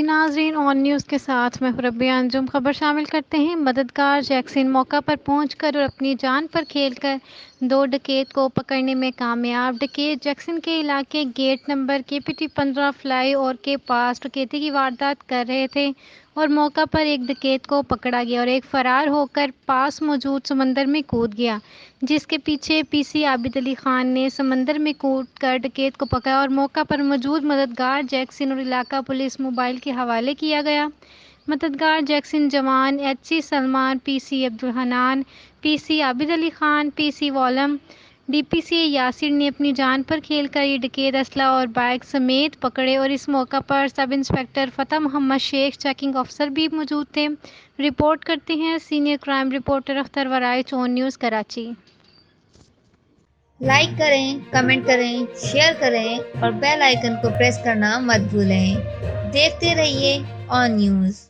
جی ناظرین، آن نیوز کے ساتھ میں ربیہ انجم خبر شامل کرتے ہیں۔ مددگار جیکسن موقع پر پہنچ کر اور اپنی جان پر کھیل کر 2 ڈکیت کو پکڑنے میں کامیاب۔ ڈکیت جیکسن کے علاقے gate number KPT 15 flyover کے پاس ڈکیتی کی واردات کر رہے تھے اور موقع پر ایک ڈکیت کو پکڑا گیا اور ایک فرار ہو کر پاس موجود سمندر میں کود گیا، جس کے پیچھے PC عابد علی خان نے سمندر میں کود کر ڈکیت کو پکڑا اور موقع پر موجود مددگار جیکسن اور علاقہ پولیس موبائل کے حوالے کیا گیا۔ مددگار جیکسن جوان HC Salman, PC Abdul Hannan, PC Abid Ali Khan, PC والم، DPCA Yasir نے اپنی جان پر کھیل کر یہ ڈکیت اسلحہ اور بائک سمیت پکڑے اور اس موقع پر سب انسپکٹر فتح محمد شیخ چیکنگ افسر بھی موجود تھے۔ رپورٹ کرتے ہیں senior crime reporter Akhtar Warraich, آن نیوز کراچی۔ لائک کریں، کمنٹ کریں، شیئر کریں اور بیل آئیکن کو پریس کرنا مت بھولیں۔ دیکھتے رہیے آن نیوز۔